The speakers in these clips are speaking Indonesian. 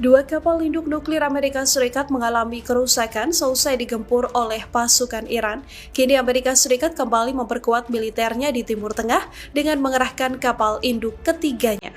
Dua kapal induk nuklir Amerika Serikat mengalami kerusakan seusai digempur oleh pasukan Iran. Kini Amerika Serikat kembali memperkuat militernya di Timur Tengah dengan mengerahkan kapal induk ketiganya.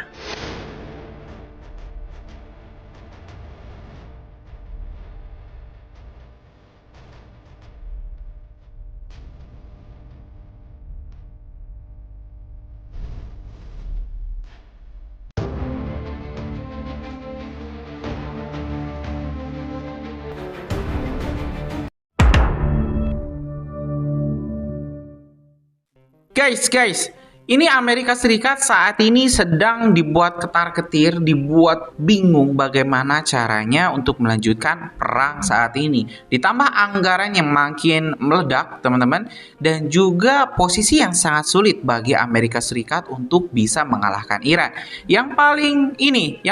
Guys, ini Amerika Serikat saat ini sedang dibuat ketar-ketir, dibuat bingung bagaimana caranya untuk melanjutkan perang saat ini. Ditambah anggaran yang makin meledak, teman-teman, dan juga posisi yang sangat sulit bagi Amerika Serikat untuk bisa mengalahkan Iran. Yang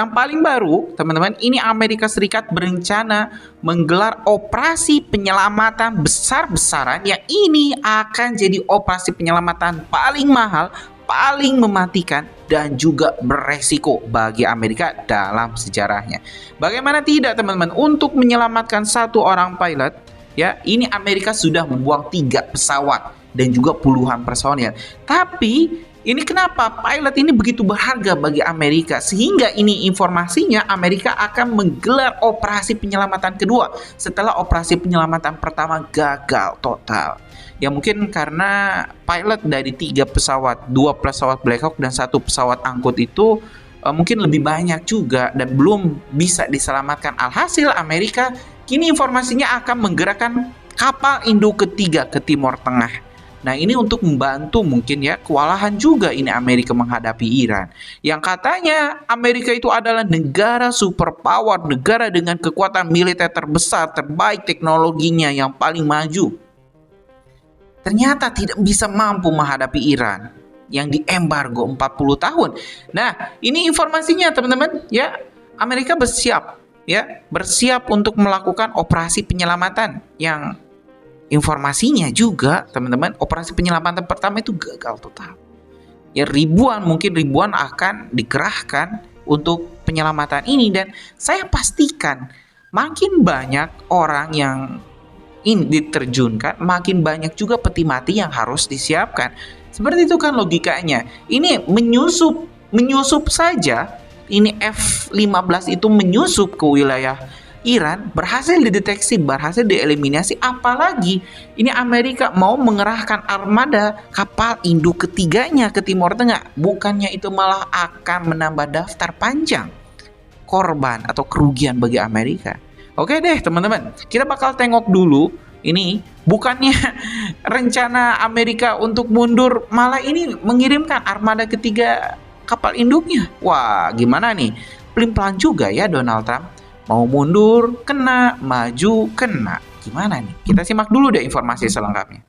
paling baru, teman-teman, ini Amerika Serikat berencana menggelar operasi penyelamatan besar-besaran yang ini akan jadi operasi penyelamatan paling mahal, paling mematikan, dan juga beresiko bagi Amerika dalam sejarahnya. Bagaimana tidak, teman-teman, untuk menyelamatkan satu orang pilot, ya, ini Amerika sudah membuang 3 pesawat dan juga puluhan personil. Tapi ini kenapa pilot ini begitu berharga bagi Amerika, sehingga ini informasinya Amerika akan menggelar operasi penyelamatan kedua setelah operasi penyelamatan pertama gagal total. Ya mungkin karena pilot dari 3 pesawat, 2 pesawat Black Hawk dan 1 pesawat angkut itu mungkin lebih banyak juga dan belum bisa diselamatkan. Alhasil Amerika kini informasinya akan menggerakkan kapal induk ketiga ke Timur Tengah. Nah, ini untuk membantu mungkin ya, kewalahan juga ini Amerika menghadapi Iran. Yang katanya Amerika itu adalah negara superpower, negara dengan kekuatan militer terbesar, terbaik teknologinya, yang paling maju. Ternyata tidak bisa mampu menghadapi Iran yang diembargo 40 tahun. Nah, ini informasinya, teman-teman, ya. Amerika bersiap untuk melakukan operasi penyelamatan yang informasinya juga, teman-teman, operasi penyelamatan pertama itu gagal total. Ya, mungkin ribuan akan dikerahkan untuk penyelamatan ini, dan saya pastikan makin banyak orang yang ini diterjunkan, makin banyak juga peti mati yang harus disiapkan. Seperti itu kan logikanya. Ini menyusup saja, ini F-15 itu menyusup ke wilayah Iran, berhasil dideteksi, berhasil dieliminasi. Apalagi ini Amerika mau mengerahkan armada kapal induk ketiganya ke Timur Tengah. Bukannya itu malah akan menambah daftar panjang korban atau kerugian bagi Amerika. Oke deh, teman-teman, kita bakal tengok dulu. Ini bukannya rencana Amerika untuk mundur, malah ini mengirimkan armada ketiga kapal induknya. Wah, gimana nih? Pelin-pelan juga ya Donald Trump. Mau mundur, kena, maju, kena. Gimana nih? Kita simak dulu deh informasi selengkapnya.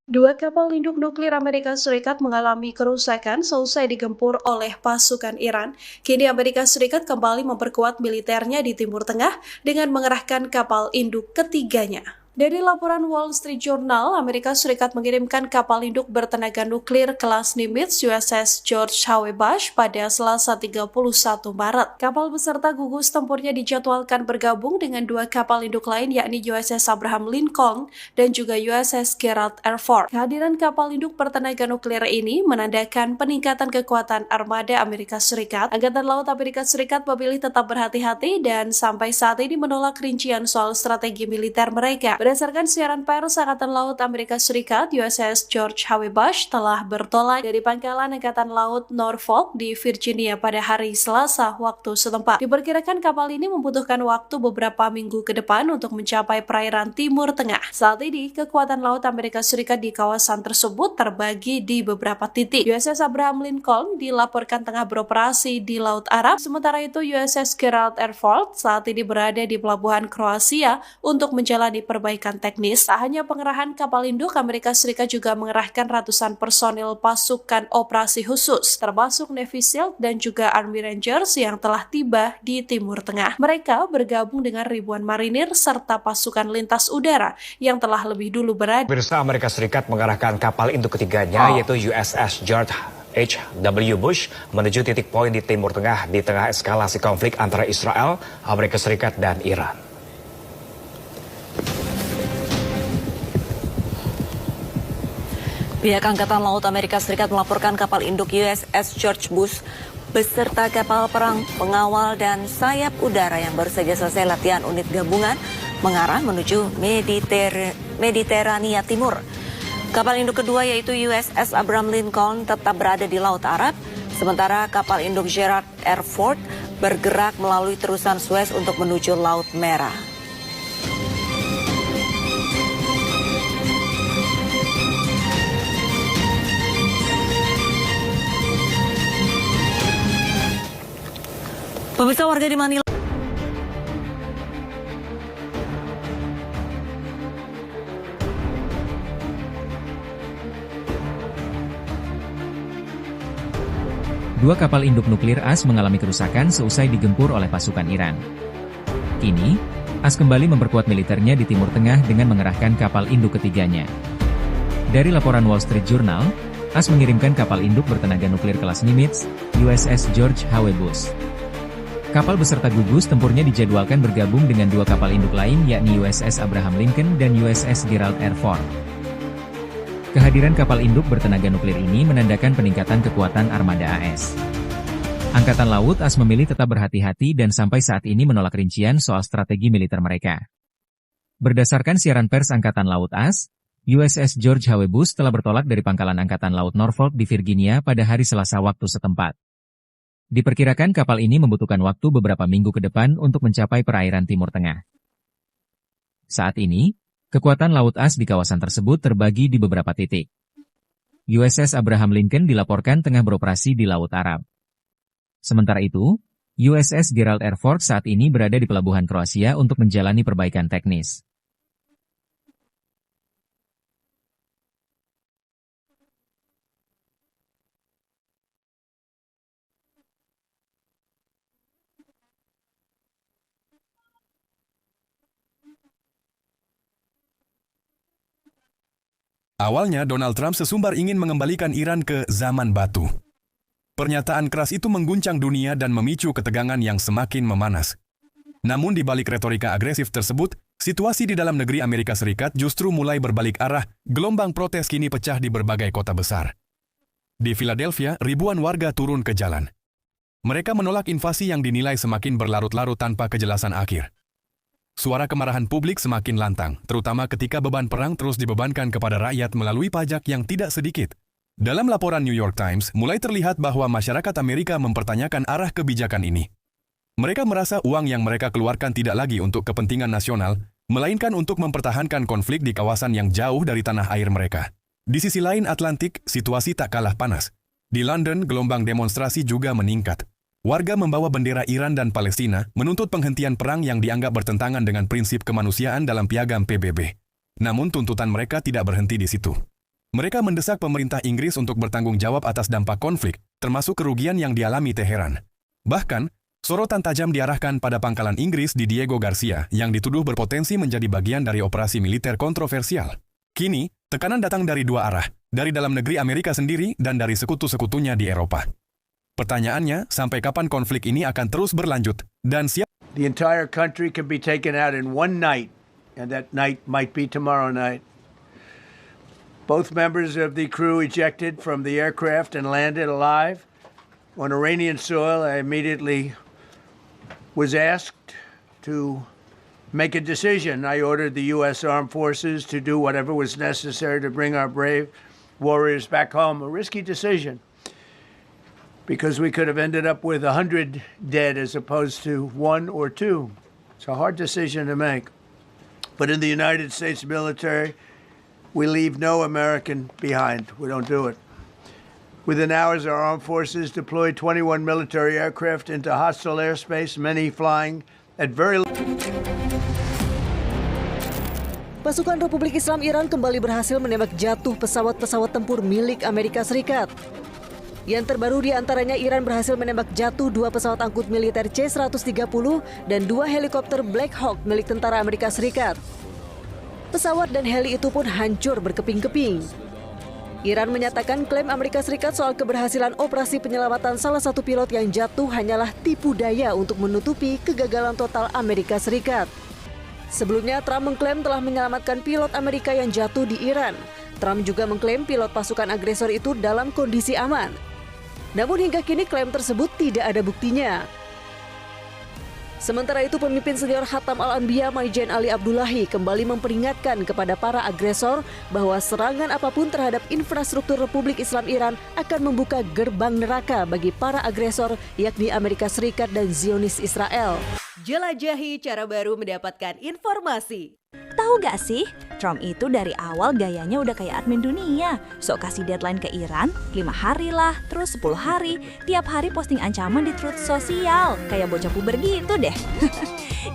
Dua kapal induk nuklir Amerika Serikat mengalami kerusakan seusai digempur oleh pasukan Iran. Kini Amerika Serikat kembali memperkuat militernya di Timur Tengah dengan mengerahkan kapal induk ketiganya. Dari laporan Wall Street Journal, Amerika Serikat mengirimkan kapal induk bertenaga nuklir kelas Nimitz USS George H.W. Bush pada Selasa 31 Maret. Kapal beserta gugus tempurnya dijadwalkan bergabung dengan 2 kapal induk lain, yakni USS Abraham Lincoln dan juga USS Gerald R. Ford. Kehadiran kapal induk bertenaga nuklir ini menandakan peningkatan kekuatan armada Amerika Serikat. Angkatan Laut Amerika Serikat memilih tetap berhati-hati dan sampai saat ini menolak rincian soal strategi militer mereka. Berdasarkan siaran pers Angkatan Laut Amerika Serikat, USS George H.W. Bush telah bertolak dari pangkalan Angkatan Laut Norfolk di Virginia pada hari Selasa waktu setempat. Diperkirakan kapal ini membutuhkan waktu beberapa minggu ke depan untuk mencapai perairan Timur Tengah. Saat ini, kekuatan laut Amerika Serikat di kawasan tersebut terbagi di beberapa titik. USS Abraham Lincoln dilaporkan tengah beroperasi di Laut Arab, sementara itu USS Gerald R. Ford saat ini berada di pelabuhan Kroasia untuk menjalani perbaikan teknis. Tak hanya pengerahan kapal induk, Amerika Serikat juga mengerahkan ratusan personil pasukan operasi khusus, termasuk Navy SEAL dan juga Army Rangers yang telah tiba di Timur Tengah. Mereka bergabung dengan ribuan marinir serta pasukan lintas udara yang telah lebih dulu berada. Pemirsa, Amerika Serikat mengerahkan kapal induk ketiganya, yaitu USS George H.W. Bush menuju titik poin di Timur Tengah di tengah eskalasi konflik antara Israel, Amerika Serikat, dan Iran. Pihak Angkatan Laut Amerika Serikat melaporkan kapal induk USS George Bush beserta kapal perang, pengawal, dan sayap udara yang baru saja selesai latihan unit gabungan mengarah menuju Mediterania Timur. Kapal induk kedua yaitu USS Abraham Lincoln tetap berada di Laut Arab, sementara kapal induk Gerald R. Ford bergerak melalui terusan Suez untuk menuju Laut Merah. Pemirsa, warga di Manila. Dua kapal induk nuklir AS mengalami kerusakan seusai digempur oleh pasukan Iran. Kini, AS kembali memperkuat militernya di Timur Tengah dengan mengerahkan kapal induk ketiganya. Dari laporan Wall Street Journal, AS mengirimkan kapal induk bertenaga nuklir kelas Nimitz, USS George H.W. Bush. Kapal beserta gugus tempurnya dijadwalkan bergabung dengan dua kapal induk lain yakni USS Abraham Lincoln dan USS Gerald R. Ford. Kehadiran kapal induk bertenaga nuklir ini menandakan peningkatan kekuatan armada AS. Angkatan Laut AS memilih tetap berhati-hati dan sampai saat ini menolak rincian soal strategi militer mereka. Berdasarkan siaran pers Angkatan Laut AS, USS George H.W. Bush telah bertolak dari pangkalan Angkatan Laut Norfolk di Virginia pada hari Selasa waktu setempat. Diperkirakan kapal ini membutuhkan waktu beberapa minggu ke depan untuk mencapai perairan Timur Tengah. Saat ini, kekuatan laut AS di kawasan tersebut terbagi di beberapa titik. USS Abraham Lincoln dilaporkan tengah beroperasi di Laut Arab. Sementara itu, USS Gerald R. Ford saat ini berada di pelabuhan Kroasia untuk menjalani perbaikan teknis. Awalnya, Donald Trump sesumbar ingin mengembalikan Iran ke zaman batu. Pernyataan keras itu mengguncang dunia dan memicu ketegangan yang semakin memanas. Namun di balik retorika agresif tersebut, situasi di dalam negeri Amerika Serikat justru mulai berbalik arah. Gelombang protes kini pecah di berbagai kota besar. Di Philadelphia, ribuan warga turun ke jalan. Mereka menolak invasi yang dinilai semakin berlarut-larut tanpa kejelasan akhir. Suara kemarahan publik semakin lantang, terutama ketika beban perang terus dibebankan kepada rakyat melalui pajak yang tidak sedikit. Dalam laporan New York Times, mulai terlihat bahwa masyarakat Amerika mempertanyakan arah kebijakan ini. Mereka merasa uang yang mereka keluarkan tidak lagi untuk kepentingan nasional, melainkan untuk mempertahankan konflik di kawasan yang jauh dari tanah air mereka. Di sisi lain Atlantik, situasi tak kalah panas. Di London, gelombang demonstrasi juga meningkat. Warga membawa bendera Iran dan Palestina menuntut penghentian perang yang dianggap bertentangan dengan prinsip kemanusiaan dalam piagam PBB. Namun tuntutan mereka tidak berhenti di situ. Mereka mendesak pemerintah Inggris untuk bertanggung jawab atas dampak konflik, termasuk kerugian yang dialami Teheran. Bahkan, sorotan tajam diarahkan pada pangkalan Inggris di Diego Garcia yang dituduh berpotensi menjadi bagian dari operasi militer kontroversial. Kini, tekanan datang dari dua arah, dari dalam negeri Amerika sendiri dan dari sekutu-sekutunya di Eropa. Pertanyaannya, sampai kapan konflik ini akan terus berlanjut dan siapa? The entire country can be taken out in one night, and that night might be tomorrow night. Both members of the crew ejected from the aircraft and landed alive. On Iranian soil, I immediately was asked to make a decision. I ordered the U.S. Armed Forces to do whatever was necessary to bring our brave warriors back home. A risky decision because we could have ended up with 100 dead as opposed to 1 or 2. It's a hard decision to make. But in the United States military, we leave no American behind. We don't do it. Within hours, our armed forces deployed 21 military aircraft into hostile airspace, many flying at very Pasukan Republik Islam Iran kembali berhasil menembak jatuh pesawat-pesawat tempur milik Amerika Serikat. Yang terbaru di antaranya Iran berhasil menembak jatuh 2 pesawat angkut militer C-130 dan 2 helikopter Black Hawk milik tentara Amerika Serikat. Pesawat dan heli itu pun hancur berkeping-keping. Iran menyatakan klaim Amerika Serikat soal keberhasilan operasi penyelamatan salah satu pilot yang jatuh hanyalah tipu daya untuk menutupi kegagalan total Amerika Serikat. Sebelumnya, Trump mengklaim telah menyelamatkan pilot Amerika yang jatuh di Iran. Trump juga mengklaim pilot pasukan agresor itu dalam kondisi aman. Namun hingga kini klaim tersebut tidak ada buktinya. Sementara itu, pemimpin senior Khatam Al-Anbiya Maijen Ali Abdullahi kembali memperingatkan kepada para agresor bahwa serangan apapun terhadap infrastruktur Republik Islam Iran akan membuka gerbang neraka bagi para agresor, yakni Amerika Serikat dan Zionis Israel. Jelajahi cara baru mendapatkan informasi. Tahu gak sih, Trump itu dari awal gayanya udah kayak admin dunia. Sok kasih deadline ke Iran, 5 hari lah, terus 10 hari. Tiap hari posting ancaman di truth sosial, kayak bocah puber gitu deh.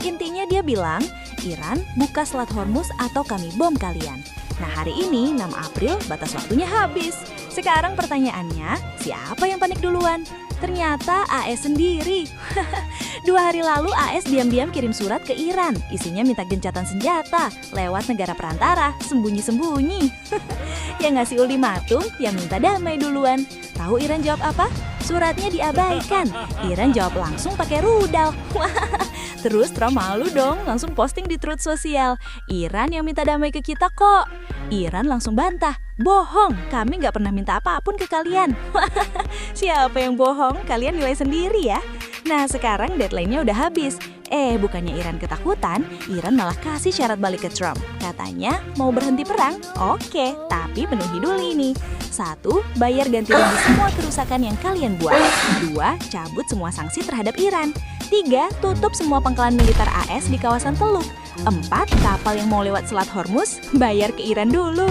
Intinya dia bilang, Iran buka Selat Hormuz atau kami bom kalian. Nah hari ini 6 April batas waktunya habis. Sekarang pertanyaannya, siapa yang panik duluan? Ternyata AS sendiri. 2 hari lalu AS diam-diam kirim surat ke Iran. Isinya minta gencatan senjata lewat negara perantara, sembunyi-sembunyi. Yang ngasih ultimatum, yang minta damai duluan. Tahu Iran jawab apa? Suratnya diabaikan. Iran jawab langsung pakai rudal. Terus Trump malu dong, langsung posting di truth sosial. Iran yang minta damai ke kita kok. Iran langsung bantah, bohong, kami nggak pernah minta apapun ke kalian. Siapa yang bohong? Kalian nilai sendiri ya. Nah sekarang deadline-nya udah habis. Bukannya Iran ketakutan, Iran malah kasih syarat balik ke Trump. Katanya mau berhenti perang, oke, tapi penuhi dulu ini. 1. Bayar ganti rugi semua kerusakan yang kalian buat. 2. Cabut semua sanksi terhadap Iran. 3. Tutup semua pangkalan militer AS di kawasan Teluk. 4. Kapal yang mau lewat Selat Hormuz, bayar ke Iran dulu.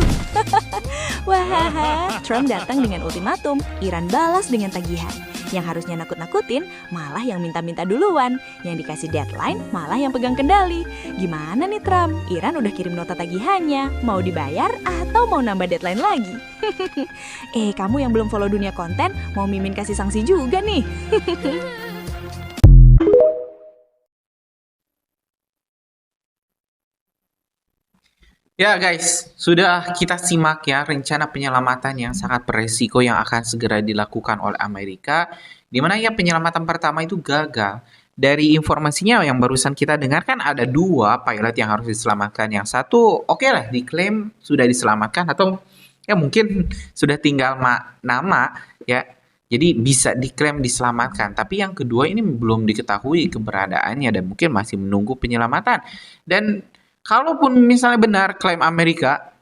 Wah, Trump datang dengan ultimatum, Iran balas dengan tagihan. Yang harusnya nakut-nakutin, malah yang minta-minta duluan. Yang dikasih deadline, malah yang pegang kendali. Gimana nih Trump? Iran udah kirim nota tagihannya. Mau dibayar atau mau nambah deadline lagi? Kamu yang belum follow dunia konten, mau Mimin kasih sanksi juga nih. Ya guys, sudah kita simak ya rencana penyelamatan yang sangat beresiko yang akan segera dilakukan oleh Amerika, di mana ya penyelamatan pertama itu gagal. Dari informasinya yang barusan kita dengarkan ada 2 pilot yang harus diselamatkan. Yang satu oke lah diklaim sudah diselamatkan atau ya mungkin sudah tinggal nama ya. Jadi bisa diklaim diselamatkan. Tapi yang kedua ini belum diketahui keberadaannya dan mungkin masih menunggu penyelamatan. Dan kalaupun misalnya benar klaim Amerika,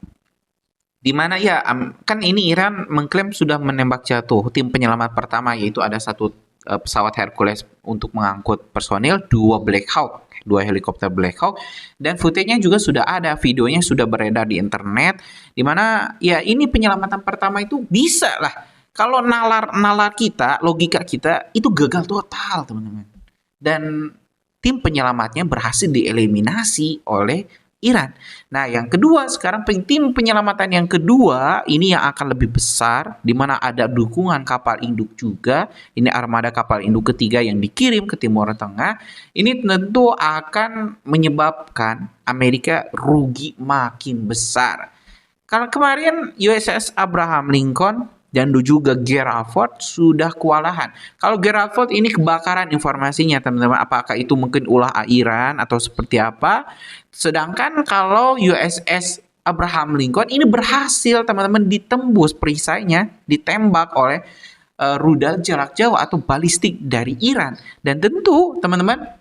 di mana ya kan ini Iran mengklaim sudah menembak jatuh tim penyelamat pertama, yaitu ada 1 pesawat Hercules untuk mengangkut personil, 2 Black Hawk, 2 helikopter Black Hawk, dan footage-nya juga sudah ada, videonya sudah beredar di internet, di mana ya ini penyelamatan pertama itu bisa lah. Kalau nalar kita, logika kita itu gagal total teman-teman. Dan tim penyelamatnya berhasil dieliminasi oleh Iran. Nah, yang kedua sekarang tim penyelamatan yang kedua ini yang akan lebih besar, di mana ada dukungan kapal induk juga. Ini armada kapal induk ketiga yang dikirim ke Timur Tengah. Ini tentu akan menyebabkan Amerika rugi makin besar. Kalau kemarin USS Abraham Lincoln dan juga Gerald Ford sudah kewalahan. Kalau Gerald Ford ini kebakaran informasinya teman-teman, apakah itu mungkin ulah Iran atau seperti apa. Sedangkan kalau USS Abraham Lincoln ini berhasil teman-teman ditembus perisainya, ditembak oleh rudal jarak jauh atau balistik dari Iran. Dan tentu teman-teman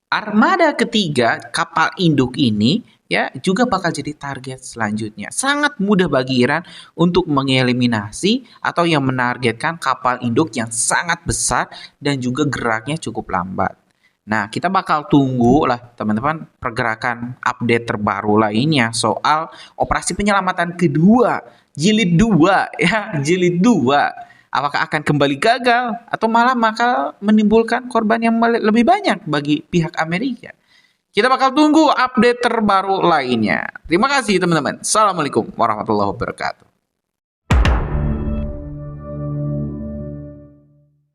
armada ketiga kapal induk ini ya juga bakal jadi target selanjutnya. Sangat mudah bagi Iran untuk mengeliminasi atau yang menargetkan kapal induk yang sangat besar dan juga geraknya cukup lambat. Nah, kita bakal tunggu lah teman-teman pergerakan update terbaru lainnya soal operasi penyelamatan kedua, jilid 2 ya, jilid 2. Apakah akan kembali gagal atau malah bakal menimbulkan korban yang lebih banyak bagi pihak Amerika? Kita bakal tunggu update terbaru lainnya. Terima kasih teman-teman. Assalamualaikum warahmatullahi wabarakatuh.